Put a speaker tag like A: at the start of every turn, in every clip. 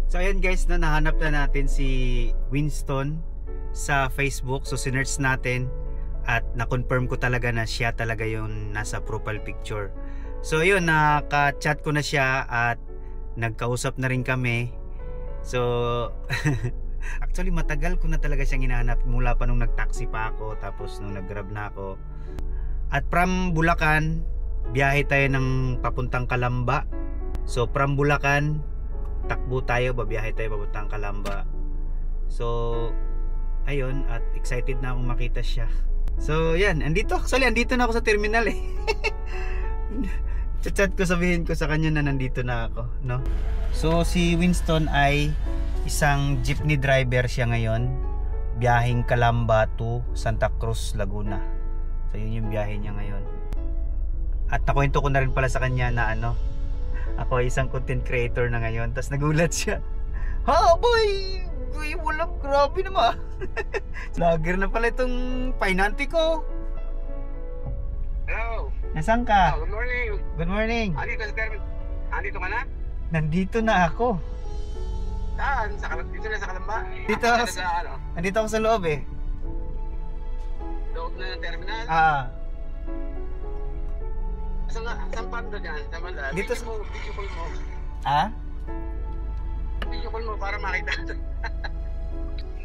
A: So ayan guys, nahanap na natin si Winston sa Facebook. So sinearch natin at na-confirm ko talaga na siya talaga yung nasa profile picture. So yun, naka-chat ko na siya at nagkausap na rin kami. So actually matagal ko na talaga siyang hinahanap mula pa nung nag-taxi pa ako, tapos nung nag-grab na ako. At from Bulacan, biyahe tayo ng papuntang Calamba. So from Bulacan, takbo tayo, babiyahe tayo papuntang Calamba. So ayun, at excited na akong makita siya. So yan, andito na ako sa terminal eh. Chat ko, sabihin ko sa kanya na nandito na ako, no? So si Winston ay isang jeepney driver siya ngayon, biyaheng Calamba to Santa Cruz, Laguna. So yun yung biyahe niya ngayon. At nakwento ko na rin pala sa kanya na ako ay isang content creator na ngayon. Tapos nagulat siya. Ha boy, walang, grabe naman. Vlogger na pala itong painante ko.
B: Hello.
A: Nasaan ka?
B: Oh, good morning.
A: Good morning.
B: Andito ka na?
A: Nandito na ako.
B: Saan? Dito na sa Calamba?
A: Dito ako nandito ako sa loob eh.
B: Loob na ng terminal? Saan pa dyan?
A: Dito
B: sa... Video call mo. Video call mo para makita.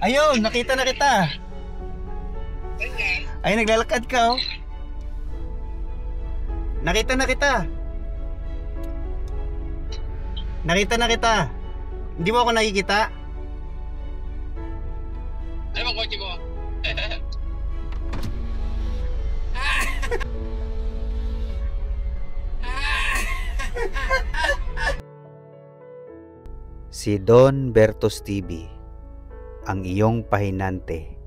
A: Ayun, nakita na kita. Ay, naglalakad ka oh. Nakita na kita. Hindi mo ako nakikita?
B: Ano bang kotse mo?
A: Si Don Bertos TV, ang iyong pahinante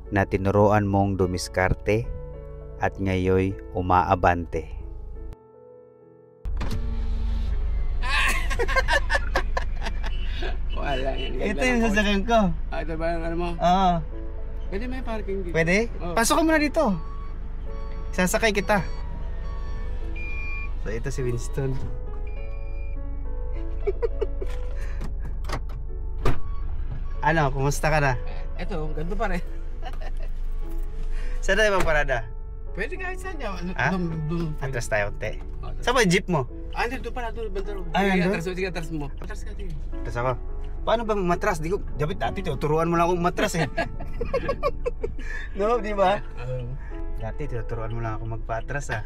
A: na tinuruan mong dumiskarte at ngayoy umaabante.
B: Wala yan.
A: Ito yung sasakyan ko.
B: Ito ba yung ano mo?
A: Oo.
B: Pwede may parking dito.
A: Pwede?
B: Oh.
A: Pasok ka muna dito. Sasakay kita. So ito si Winston. Ano, kumusta ka na?
B: Ito, ganito pa rin.
A: Saan tayo magparada?
B: Pwede kahit saan niya.
A: Atras tayo unti. Saan ba yung jeep mo?
B: Dito pala, doon, bandaro.
A: Nandun?
B: Sige, atras mo. Atras ka din.
A: Atras ako. Paano ba matras? Dapat dati tuturuan mo lang akong matras eh. No, di ba? Dati tuturuan mo lang ako magpatras ah.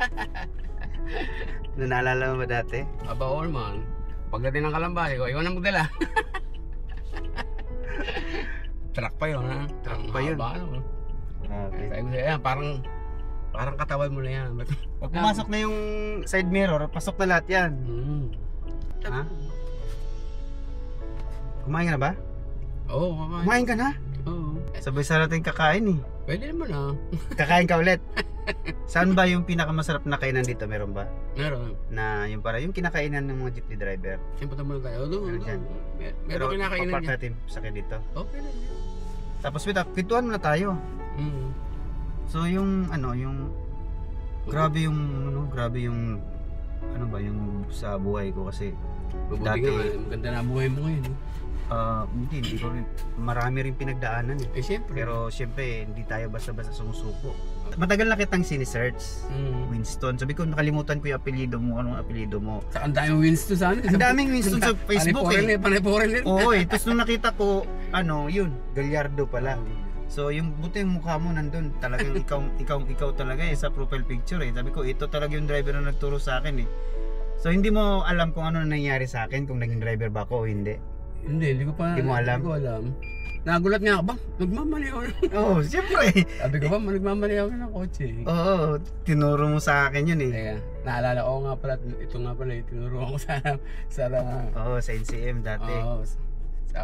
A: Naalala mo ba dati?
B: Aba, all man. Pagdating ng Calamba, ikaw na magdala. Truck pa yun ha?
A: Truck pa yun.
B: Okay. Sabi ko sa'yo, parang katawan mo na yan.
A: Pag pumasok na yung side mirror, pasok na lahat yan. Ha? Kumain ka na ba?
B: Oo,
A: Kumain ka na?
B: Oo.
A: Sabay sa natin kakain eh.
B: Pwede naman ha.
A: Kakain ka ulit. Saan ba yung pinakamasarap na kainan dito? Meron ba?
B: Meron.
A: Na yung kinakainan ng mga jeepney driver.
B: Siyempre naman tayo. Doon.
A: Pero
B: Meron kinakainan
A: papark
B: niya.
A: natin sakay dito.
B: Okay na.
A: Tapos kwituhan muna tayo. So yung grabe yung sa buhay ko kasi
B: Mabuti
A: dati
B: nga, maganda na buhay mo ngayon.
A: hindi ko rin, marami rin pinagdaanan eh.
B: Siyempre.
A: Pero siyempre hindi tayo basta-basta sumusuko. Matagal na kitang sinisearch, Winston. Sabi ko nakalimutan ko yung apelyido mo, anong apelyido mo.
B: Ang daming Winston sa akin.
A: Ang daming Winston sa Facebook eh.
B: Panay-foreigner.
A: Oo eh, tapos nung nakita ko, yun, Gallardo pala. So yung buti yung mukha mo nandun, talagang ikaw talaga eh sa profile picture eh. Sabi ko ito talaga yung driver na nagturo sa akin eh. So hindi mo alam kung ano nangyari sa akin, kung naging driver ba ako o hindi.
B: Hindi ko pa.
A: Hindi mo alam.
B: Hindi ko alam. Nagulat nga ako ba? Nagmamali ako.
A: Oo, siyempre.
B: Sabi ko ba, nagmamali ako ng kotse.
A: Oo, tinuro mo sa akin yun eh.
B: Kaya, naalala ko nga pala, ito nga pala, tinuro ako sa
A: sa NCM dati.
B: Oo, sa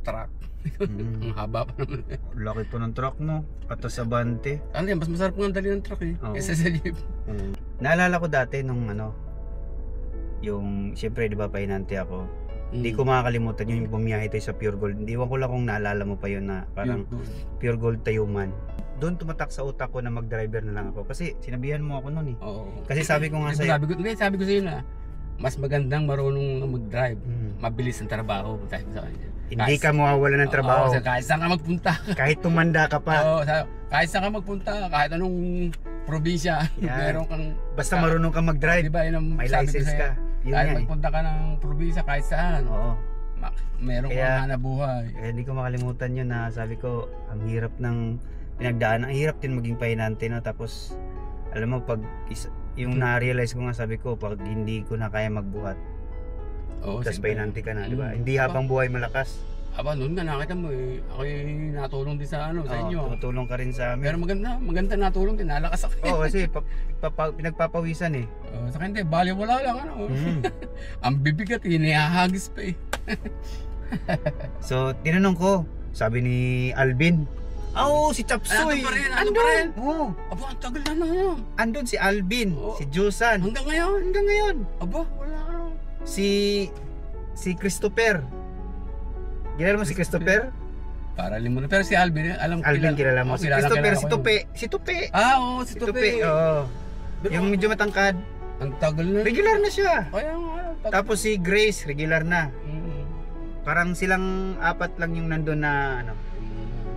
B: truck. Ang haba pa naman.
A: Laki po ng truck mo. Atos Abante.
B: Ano yan, mas masarap nga dali ng truck eh. Kesa sa jeep.
A: Naalala ko dati nung yung siyempre di ba pahinante ako. Hindi ko makakalimutan yung bumiyahe tayo sa Pure Gold. Hindi ko lang kung naalala mo pa yun na parang Pure Gold Tayuman. Doon tumatak sa utak ko na mag-driver na lang ako kasi sinabihan mo ako noon eh.
B: Oo.
A: Kasi sabi ko nga sa'yo.
B: Sabi ko sa'yo na mas magandang marunong mag-drive. Mabilis ang trabaho. Sabi sa kanya.
A: Hindi ka mawawala ng trabaho.
B: Oo, kahit saan ka magpunta.
A: Kahit tumanda ka pa.
B: Oo, kahit saan ka magpunta, kahit anong probinsya,
A: Yan.
B: meron kang...
A: Basta marunong ka mag-drive.
B: Diba, yun ang
A: May
B: sabi ko
A: license
B: sa'yo.
A: ka. Yun
B: Kahit
A: nga eh.
B: magpunta ka ng probinsya, kahit saan.
A: Oo.
B: Meron
A: Kaya-
B: kang hanap buhay.
A: Kaya hindi ko makalimutan yun na sabi ko, ang hirap ng pinagdaan. Ang hirap din maging pahinante, no? Tapos, alam mo, pag yung na-realize ko nga, sabi ko, pag hindi ko na kaya magbuhat,
B: Oo,
A: tapos
B: siyempre.
A: pahinante ka na, di ba?
B: Mm.
A: Hindi habang buhay malakas.
B: Aba, noon nga nakita mo eh. Ako'y natulong din sa sa
A: Oo,
B: inyo.
A: tumutulong ka rin sa
B: Pero
A: amin.
B: maganda natulong din. Nalakas ako.
A: Oo, kasi pinagpapawisan eh.
B: Sa akin, bali wala lang ano.
A: Mm.
B: Ang bibigat, hinihahagis pa eh.
A: So, tinanong ko, sabi ni Alvin, si Chapsoy.
B: Andun pa rin, andun pa rin.
A: Oo.
B: Aba, ang tagal na no.
A: Andun si Alvin,
B: Oo.
A: si Jusan.
B: Hanggang ngayon.
A: Hanggang ngayon.
B: Aba, wala ano.
A: Si Christopher. Kilala mo si Christopher?
B: Para limon. Pero si Alvin, alam ko.
A: Alvin kilala mo. Si Christopher, si Tupe. Si Tupe.
B: Oo, si
A: Si
B: Tupe.
A: Tupe, oo. Yung medyo matangkad.
B: Ang tagal na.
A: Regular na siya.
B: Kaya nga.
A: Tapos si Grace, regular na.
B: Mm.
A: Parang silang apat lang yung nandun na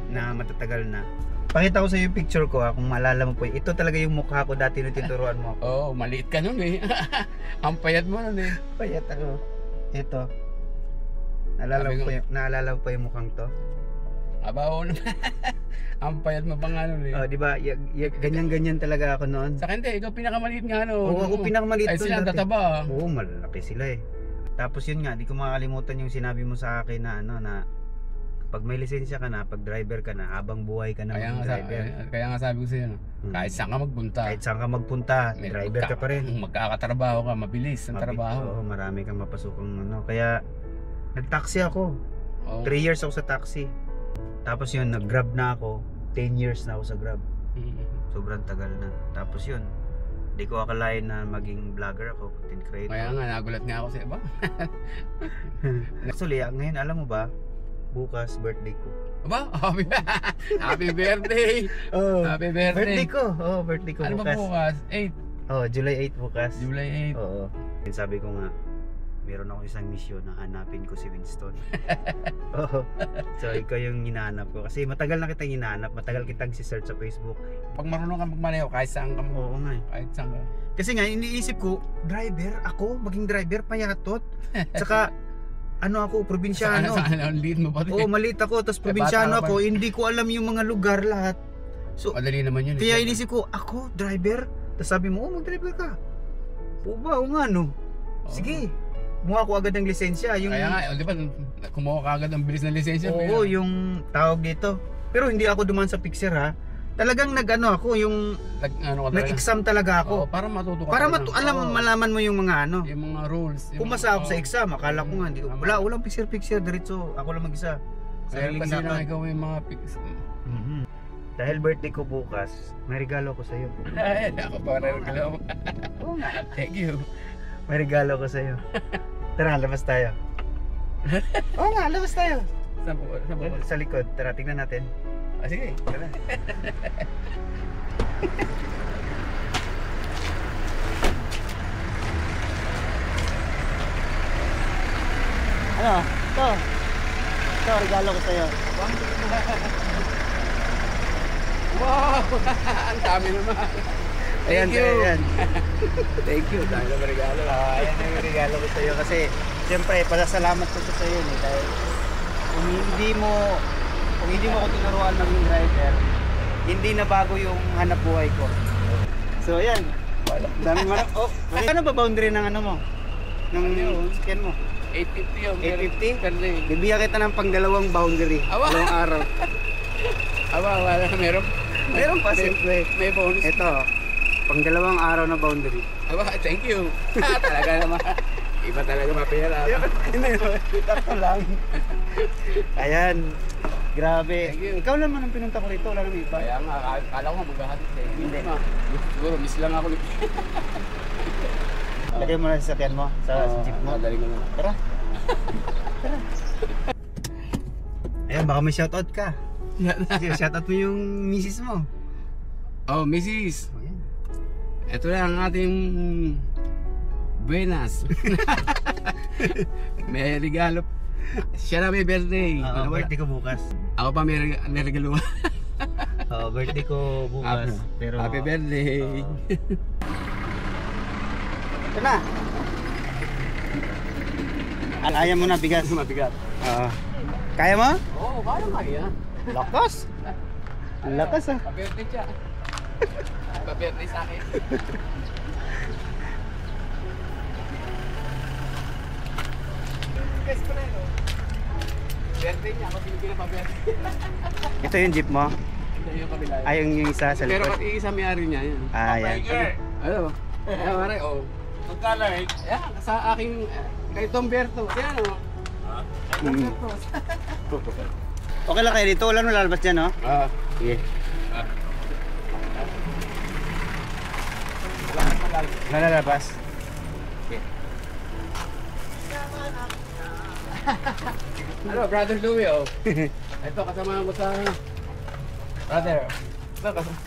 A: na matatagal na. Pakita ko sa iyo yung picture ko kung maalala mo po. Ito talaga yung mukha ko dati nung tinuruan mo ako.
B: Oo, maliit ka nun eh. Ang payat mo nun eh.
A: Payat ako. Ito.
B: Sabi ko-
A: Naalala mo pa yung mukhang to?
B: Aba, oo naman. Ang payat mo pa nga nun eh.
A: Oh, di ba? Ganyan-ganyan talaga ako noon.
B: Sa akin, ikaw pinakamaliit nga ano.
A: Oo, ako pinakamaliit
B: Ay,
A: doon
B: sila ang
A: dati.
B: tataba.
A: Oo, malalaki sila eh. Tapos yun nga, di ko makakalimutan yung sinabi mo sa akin na na pag may lisensya ka na, pag driver ka na, habang buhay ka na driver.
B: Kaya nga sabi ko sa'yo, no? Kahit saan ka magpunta.
A: Kahit saan ka magpunta, driver ka pa rin.
B: Magkakatrabaho ka, mabilis ang trabaho.
A: Oo, marami kang mapasukang ano. Kaya nag-taxi ako.
B: Oo.
A: 3 years ako sa taxi. Tapos yun, nag-grab na ako. 10 years na ako sa grab.
B: Mm.
A: Sobrang tagal na. Tapos yun, hindi ko akalain na maging vlogger ako, content creator.
B: Kaya nga, nagulat nga ako sa iba.
A: Actually, ngayon alam mo ba, bukas birthday ko.
B: Aba, happy birthday!
A: Oh,
B: Happy birthday!
A: birthday ko. Oh, birthday ko
B: Ano
A: bukas.
B: ba bukas? 8.
A: Oh, July 8 bukas.
B: July 8.
A: Oo. Then sabi ko nga, meron ako isang misyon na hanapin ko si Winston. Oo. So, ikaw yung hinahanap ko. Kasi matagal na kitang hinahanap. Matagal kitang si-search sa Facebook.
B: Pag marunong ka magmaneho, kahit saan ka mo.
A: Oo nga eh.
B: Kahit saan ka.
A: Kasi nga, iniisip ko, driver? Ako? Maging driver? Payatot? Tsaka, ano ako, probinsyano.
B: Saan ang lead mo pa rin?
A: Oo, maliit ako. Tapos probinsyano
B: bata ka
A: ako. Hindi ko alam yung mga lugar lahat. So,
B: Madali naman yun.
A: kaya inisip ko, ako, driver? Tapos sabi mo, mag-driver ka. Oo ba? Oo nga, no? Sige. Kumuha ko agad ng lisensya. Yung,
B: Kaya nga, di ba, kumuha ka agad ang bilis ng lisensya.
A: oo, yung tawag dito. Pero hindi ako duman sa picture ha. Talagang nag-ano ako, yung nag-exam talaga
B: Oo,
A: ako.
B: para matuto ka.
A: Para
B: talaga. Oo.
A: malaman mo yung mga ano.
B: Yung mga rules.
A: Pumasa ako sa exam, akala ko nga, hindi ko,
B: Tama.
A: walang picture, diretso. Ako lang mag-isa.
B: Kaya
A: Sariling
B: kasi lang
A: hinapan.
B: ikaw yung mga pics.
A: Mhm. Dahil birthday ko bukas, may regalo ko sa'yo.
B: Ay, ako pa rin regalo.
A: Oo nga.
B: Thank you.
A: May regalo ko sa'yo. Tara, labas tayo. Oo nga, labas tayo.
B: Saan po?
A: Sa likod. Tara, tingnan natin.
B: Ah, sige.
A: Tara. Ano? Ito. Ito, regalo ko sa'yo.
B: Wow! Ang dami naman.
A: Ayan,
B: Thank you.
A: ayan.
B: Thank you. Dami naman regalo.
A: Ayan yung regalo ko sa'yo kasi siyempre, pasasalamat ko sa sa'yo eh, dahil kung hindi mo ako tinuruan maging driver, hindi na bago yung hanap buhay ko. So ayan, dami mo ano ba boundary ng ano mo? Ng scan mo?
B: 850 yun.
A: 850?
B: Per day.
A: Bibigyan kita ng pangdalawang boundary.
B: Aba!
A: Dalawang araw.
B: Aba, wala.
A: Meron pa siyempre.
B: May bonus.
A: Ito, pangdalawang araw na boundary.
B: Aba, thank you. Talaga naman. Iba talaga mapera.
A: Hindi, ako lang. Ayan. Grabe.
B: Thank you.
A: Ikaw naman ang pinunta ko rito, wala nang iba.
B: Kaya nga, kala ko maghahatid sa'yo.
A: Hindi.
B: Siguro, miss lang ako.
A: Lagay mo na sa sasakyan mo, sa jeep mo.
B: Madali mo na.
A: Tara. Tara. Ayan, baka may shoutout ka. Shoutout mo yung misis mo.
B: Oh, Mrs.
A: Ayan.
B: Ito na ang ating Buenas. May regalo. Siya na may birthday.
A: Oo, birthday ko bukas.
B: Ako pa may regalo.
A: Oo, birthday ko bukas. Pero
B: Happy birthday.
A: ito na. Kaya mo na bigas.
B: Mabigat.
A: Oo. Kaya mo?
B: Oo, kaya.
A: Lakas. Ang lakas ah.
B: Pa-birthday siya. Pa-birthday sa akin. Guys, pala no? Birthday niya, ako pinipila pa-birthday.
A: Ito yung jeep mo?
B: Hindi yung kabila.
A: Ay, yung isa sa
B: Pero
A: likod.
B: pati isa may-ari niya yan.
A: Ah, yan.
B: Ano? Ayan, pare, oh.
C: Magkala eh.
B: Ayan, sa aking, kay Tom Berto. Ayan, oh. Tom Berto.
A: Okay lang kayo dito. Wala nang lalabas dyan, no?
B: Sige.
A: Wala lalabas.
B: Ano, Brother Louie, oh. Ito, kasama ko sa... Brother. Ito, kasama.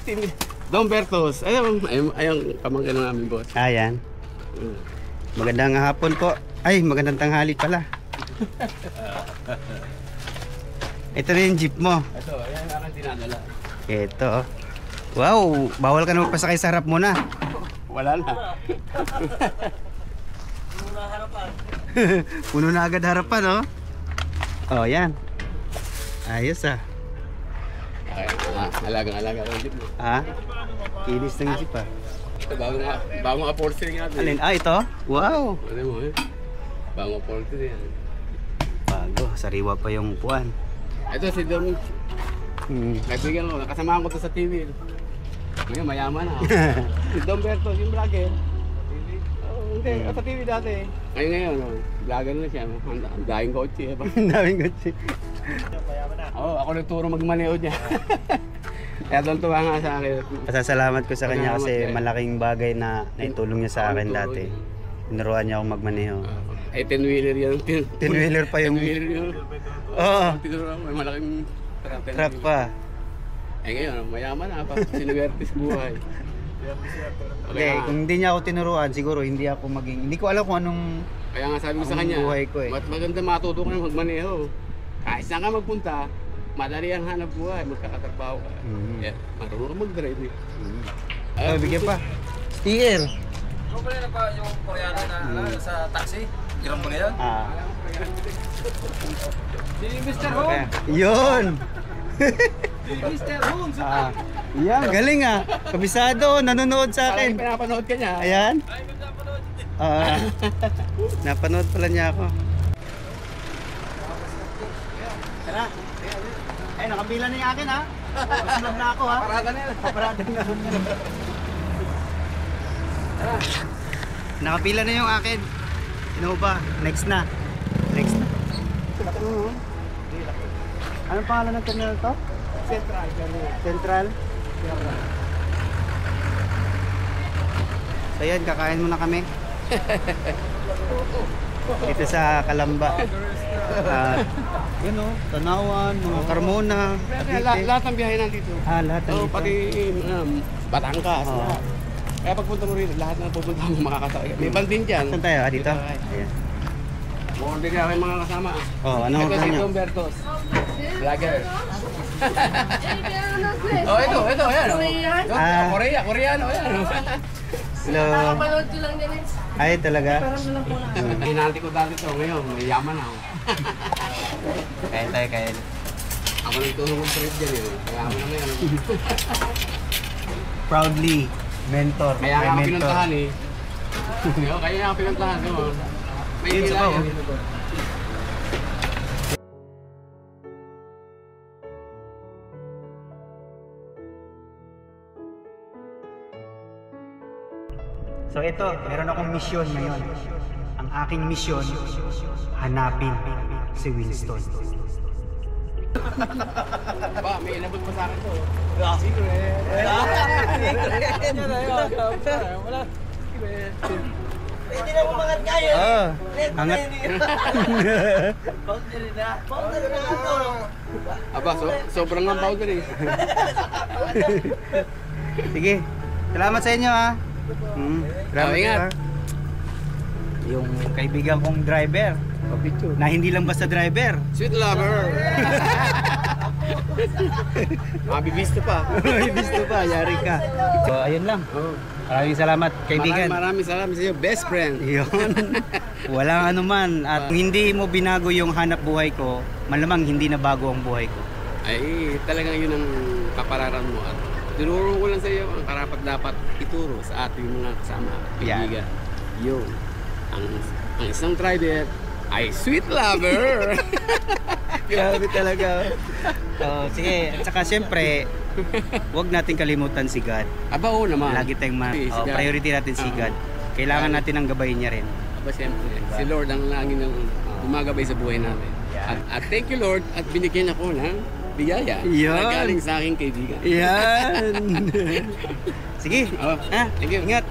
B: Dom Bertos. Ayun, pamangkin ng aming boss.
A: Ah, yan. Magandang hapon po. Ay, magandang tanghali pala. Ito na yung jeep mo.
B: Ito, ayan ang aking dinadala.
A: Ito. Wow, bawal ka na magpasakay sa harap mo na.
B: Wala na.
A: Puno na agad harapan, no? Oh, yan. Ayos ah.
B: Okay, alagang-alaga ko yung jeep mo.
A: Ah? Kinis ng jeep ah.
B: Ito, bagong upholstery natin.
A: Alin? Ah, ito? Wow.
B: Ano mo, eh? Bagong upholstery yan.
A: Bago, sariwa pa yung upuan.
B: Ito, si Dom. Kaibigan ko, nakasamahan ko to sa TV. Ngayon, mayaman na. Si Dom Bertos, yung vlogger. Hindi, sa TV dati. Ngayon, vlogger na siya. Ang daing kotse.
A: Ang daming kotse.
B: Oo, ako nagturo magmaneho niya. Kaya doon tuwa nga sa akin.
A: Pasasalamat ko sa kanya
B: Salamat,
A: kasi
B: eh.
A: malaking bagay na naitulong niya sa akin dati. Tinuruan niya akong magmaneho.
B: Ay, 10-wheeler yan.
A: 10-wheeler pa yung...
B: 10-wheeler yun.
A: Oo,
B: Tinuruan ko, may malaking
A: truck pa.
B: Eh ngayon, mayaman na pa. Sinuwerte sa buhay.
A: Okay, kung hindi niya ako tinuruan, siguro hindi ako maging... Hindi ko alam kung anong...
B: Kaya nga sabi ko sa
A: Ang
B: kanya,
A: buhay ko, eh.
B: maganda matuto ka na magmaneho. Kahit saan ka magpunta, madali ang hanap buhay, magkakatrabaho ka. Yeah, marunong ka mag-drive eh.
A: Oh, bigyan pa. Sticker.
C: Ano ba yun ba yung Koreano na sa taxi? Hiram mo na yan?
A: Ah.
C: Si Mr. Hong!
A: Okay. Yun!
C: Si Mr. Hong!
A: Ah. Yan, galing ah. Kabisado, nanonood sa
B: Akin,
A: akin.
B: pinapanood ka niya.
A: Ayan.
C: Ay, magkapanood.
A: Ah. Napanood pala niya ako. Tara. Ay, nakabila na yung akin ha. Sunod na ako ha.
B: Parada na yan.
A: Paparada na. Nakapila na yung akin. Ano ba? Next na. Next na. Anong pangalan ng terminal to?
B: Central.
A: Central? So yan, kakain muna kami. Dito sa Kalamba. Yun o, Tanawan, mga Carmona, Cavite.
B: Lahat ng biyahe nandito.
A: Lahat ng
B: Oo, pati Batangas.
A: Oo.
B: lahat. Kaya pagpunta mo rito, lahat ng pupunta mo makakasakay. May band din dyan.
A: Saan tayo? Dito? Ayan.
B: Order niya may mga kasama.
A: Ano
B: Ito
A: order
B: si
A: niyo?
B: Tom Bertos. Vlogger. Oh, ito, ayan. Koreano, ayan.
A: Hello.
D: Nakapanood ko lang din
A: Ay, talaga?
B: Hinanti ko dati ito. Ngayon, may yaman ako.
A: Kain tayo, kain.
B: Ako nang tulong ng trip dyan yun. Mayaman na ngayon.
A: Proudly, mentor.
B: Kaya nga ako
A: My mentor.
B: pinuntahan eh. Kaya nga ako pinuntahan. May
A: Yun, sa
B: nila
A: bawah.
B: yun.
A: So ito, meron akong misyon ngayon. Ang aking misyon, hanapin si Winston.
B: Ba, may inabot pa sa akin to. Secret. Wala.
C: Hindi na umangat ngayon.
A: Angat.
C: Powder na ito.
B: Aba, sobrang ang powder eh.
A: Sige, salamat sa inyo ha. Salamat
B: Ingat.
A: ha. yung kaibigan kong driver
B: Picture.
A: na hindi lang basta driver.
B: Sweet lover. Mabibisto pa.
A: Gusto pa, yari ka. So, ayun lang.
B: Oh.
A: Maraming salamat, kaibigan.
B: Maraming salamat sa iyo, best friend.
A: Yun. Walang ano man. At hindi mo binago yung hanap buhay ko, malamang hindi na bago ang buhay ko.
B: Ay, talagang yun ang kapalaran mo. At tinuro ko lang sa iyo ang karapat dapat ituro sa ating mga kasama, kaibigan. Yun. Ang isang driver ay sweet lover.
A: Grabe talaga. Sige, at saka siyempre, huwag natin kalimutan si God.
B: Aba, oo naman.
A: Lagi tayong
B: Si God.
A: priority natin si God. Kailangan natin ang gabayin niya rin.
B: Aba, siyempre. Si Lord ang lagi nang gumagabay sa buhay natin.
A: Yan.
B: At thank you, Lord, at binigyan ako ng biyaya
A: Yan.
B: na galing sa aking kaibigan.
A: Yan. Sige,
B: Oh, thank you.
A: ingat.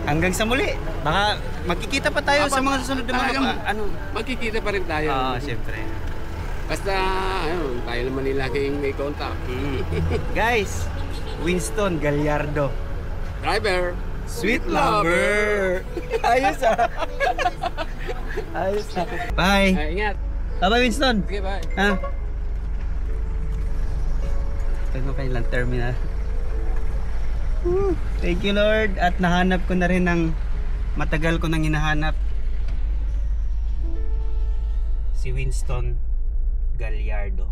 A: Hanggang sa muli. Baka magkikita pa tayo sa mga susunod na mga
B: talagang
A: ano.
B: Magkikita pa rin tayo.
A: Siyempre.
B: Basta, ayun, tayo naman nila kayong may contact.
A: Guys, Winston Gallardo.
B: Driver,
A: Sweet lover. Ayos Ayos Bye.
B: Ingat.
A: Bye Winston.
B: Sige, bye.
A: Ito kailang terminal. Thank you Lord. At nahanap ko na rin ng matagal ko nang hinahanap. Si Winston Gallardo.